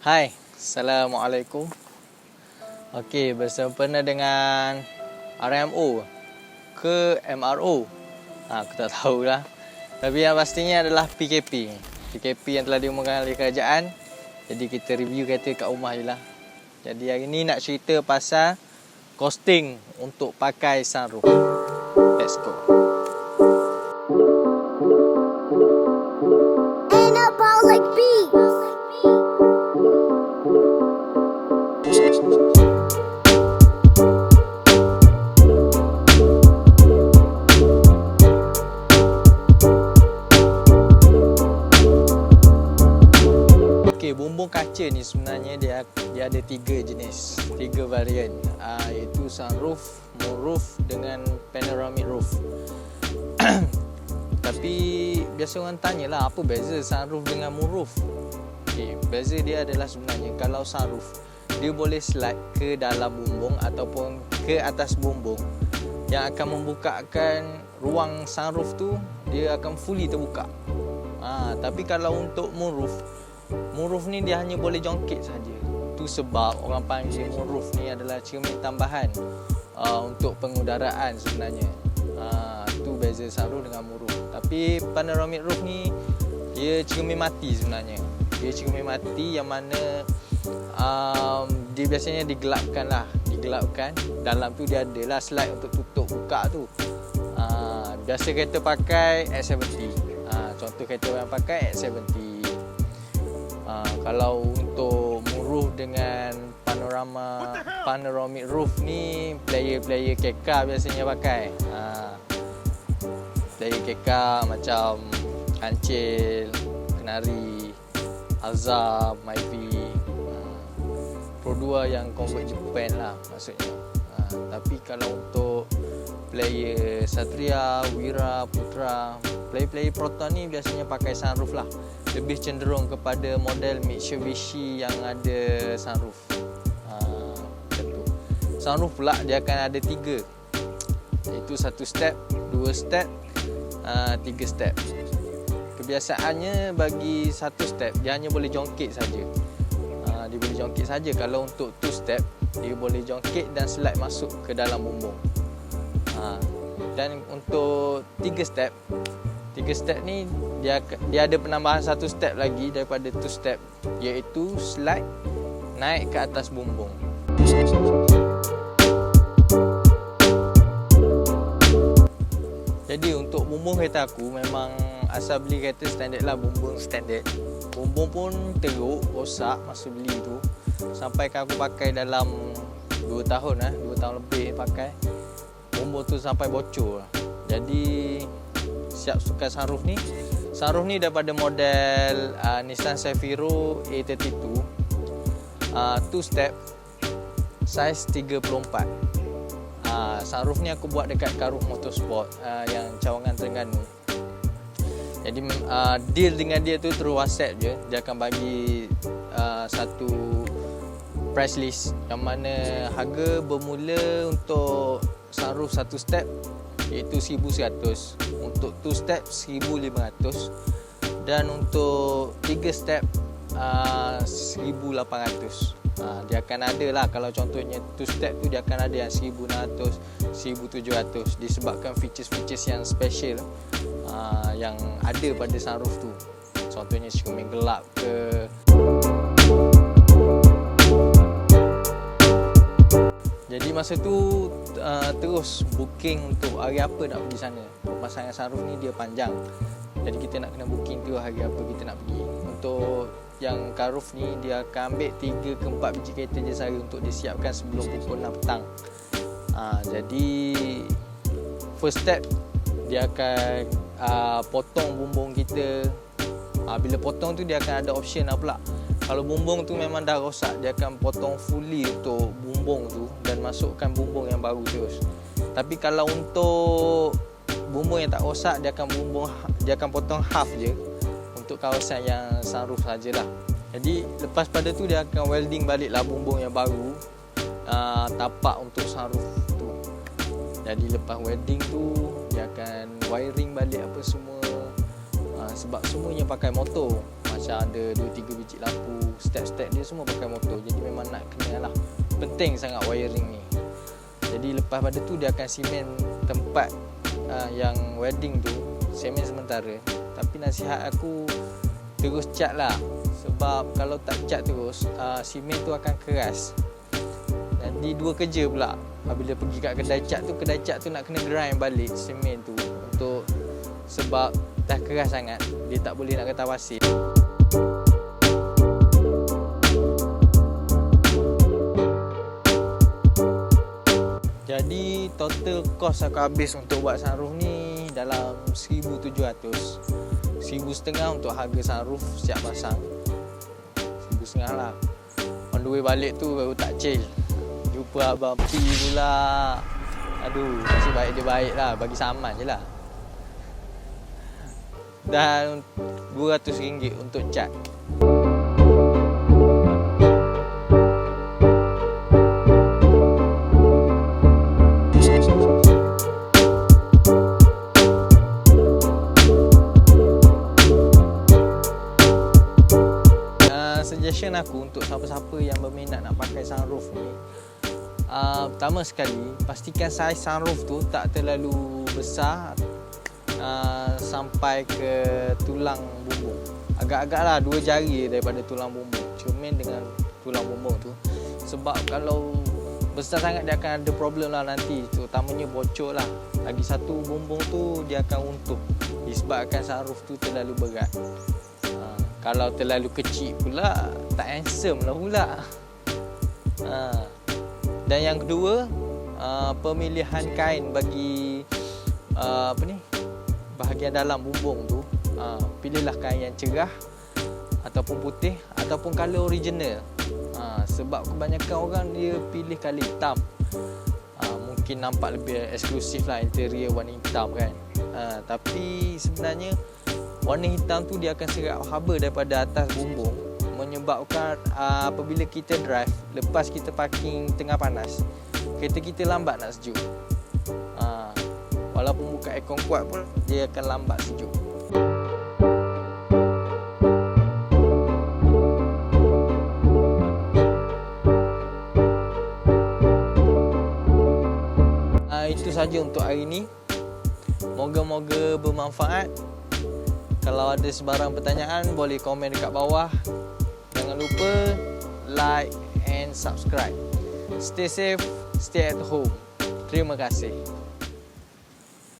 Hai, Assalamualaikum. Okey, bersempena dengan RMO ke MRO. Aku tak tahulah. Tapi yang pastinya adalah PKP. PKP yang telah diumumkan oleh kerajaan. Jadi kita review kereta kat rumah je lah. Jadi hari ni nak cerita pasal costing untuk pakai sunroof. Let's go. Bumbung kaca ni sebenarnya dia ada 3 jenis, 3 varian, iaitu sunroof, moonroof dengan panoramic roof. Tapi biasa orang tanyalah apa beza sunroof dengan moonroof. Okey, beza dia adalah sebenarnya kalau sunroof dia boleh slide ke dalam bumbung ataupun ke atas bumbung yang akan membukakan ruang sunroof tu dia akan fully terbuka. Tapi kalau untuk moonroof ni dia hanya boleh jongkit saja. Tu sebab orang panggil moonroof ni adalah cermin tambahan untuk pengudaraan sebenarnya. Tu beza sunroof dengan moonroof. Tapi panoramic roof ni dia cermin mati sebenarnya. Dia cermin mati yang mana dia biasanya digelapkan. Dalam tu dia adalah slide untuk tutup buka tu. Biasa kereta pakai X70. Contoh kereta yang pakai X70. Kalau untuk moonroof dengan panoramic roof ni player KK biasanya pakai. Player KK macam Kancil, Kenari, Azam, Myvi, Pro 2 yang convert Japan lah maksudnya. Tapi kalau untuk player Satria, Wira, Putra, player Proton ni biasanya pakai sunroof lah. Lebih cenderung kepada model Mitsubishi yang ada sunroof. Macam tu. Sunroof pula dia akan ada 3, iaitu 1 step, 2 step, 3 step. Kebiasaannya bagi 1 step dia hanya boleh jongkit saja. Dia boleh jongkit saja. Kalau untuk 2 step dia boleh jongkit dan slide masuk ke dalam bumbung. Dan untuk 3 step ni dia ada penambahan 1 step lagi daripada 2 step, iaitu slide naik ke atas bumbung. Jadi untuk bumbung kereta aku memang asal beli kereta standard lah, bumbung standard. Bumbung pun teruk, rosak masa beli tu. Sampai aku pakai dalam 2 tahun 2 tahun lebih pakai. Bumbung tu sampai bocor. Jadi siap tukar sunroof ni. Sunroof ni daripada model Nissan Safiro A32, 2 step, saiz 34. Sunroof ni aku buat dekat Karuh Motorsport yang Cawangan Terengganu. Jadi deal dengan dia tu terus WhatsApp je. Dia akan bagi satu price list yang mana harga bermula untuk sunroof 1 step iaitu 1,100, untuk 2 step 1,500 dan untuk 3 step 1,800. Dia akan ada lah, kalau contohnya 2 step tu dia akan ada yang 1,600, 1,700 disebabkan features-features yang special yang ada pada sunroof tu. Contohnya cermin gelap ke. Jadi masa tu terus booking untuk hari apa nak pergi sana. Pemasangan sunroof ni dia panjang. Jadi kita nak kena booking tu hari apa kita nak pergi. Untuk yang Karuh ni dia akan ambil 3 ke 4 biji kereta je sehari untuk disiapkan sebelum pukul 6 petang. Jadi first step dia akan potong bumbung kita. Bila potong tu dia akan ada option lah pula. Kalau bumbung tu memang dah rosak, dia akan potong fully untuk bumbung tu dan masukkan bumbung yang baru terus. Tapi kalau untuk bumbung yang tak rosak, dia akan potong half je untuk kawasan yang sunroof sajalah. Jadi lepas pada tu dia akan welding baliklah bumbung yang baru, tapak untuk sunroof tu. Jadi lepas welding tu dia akan wiring balik apa semua, sebab semuanya pakai motor. macam ada 2-3 biji lampu, step-step dia semua pakai motor. Jadi memang nak kena lah, penting sangat wiring ni. Jadi lepas pada tu dia akan simen tempat yang welding tu, simen sementara. Tapi nasihat aku terus cat lah, sebab kalau tak cat terus simen tu akan keras. Jadi dua kerja pula. Bila pergi kat kedai cat tu nak kena grind balik simen tu untuk, sebab dah keras sangat, dia tak boleh nak kata pasir. Jadi total cost aku habis untuk buat sunroof ni dalam 1,700. 1,500 untuk harga sunroof siap pasang. 1,500 lah. On the way balik tu baru tak chill. Jumpa Abang P pula. Aduh, nasib baik dia baik lah, bagi saman je lah. Dan RM200 untuk cat. Suggestion aku untuk siapa-siapa yang berminat nak pakai sunroof ni, pertama sekali pastikan saiz sunroof tu tak terlalu besar sampai ke tulang bumbung. Agak-agak lah 2 jari daripada tulang bumbung, cermin dengan tulang bumbung tu. Sebab kalau besar sangat dia akan ada problem lah nanti, terutamanya bocor lah. Lagi satu, bumbung tu dia akan untuh disebabkan sunroof tu terlalu berat. Kalau terlalu kecil pula tak handsome lah pula. Dan yang kedua, pemilihan kain bagi bahagian dalam bumbung tu, pilihlah kain yang cerah ataupun putih ataupun color original. Sebab kebanyakan orang dia pilih color hitam, mungkin nampak lebih eksklusif lah interior warna hitam kan. Tapi sebenarnya warna hitam tu dia akan serap haba daripada atas bumbung, menyebabkan apabila kita drive, lepas kita parking tengah panas, kereta kita lambat nak sejuk. Walaupun buka aircon kuat pun dia akan lambat sejuk. Itu saja untuk hari ini. Moga-moga bermanfaat. Kalau ada sebarang pertanyaan boleh komen dekat bawah. Jangan lupa like and subscribe. Stay safe, stay at home. Terima kasih.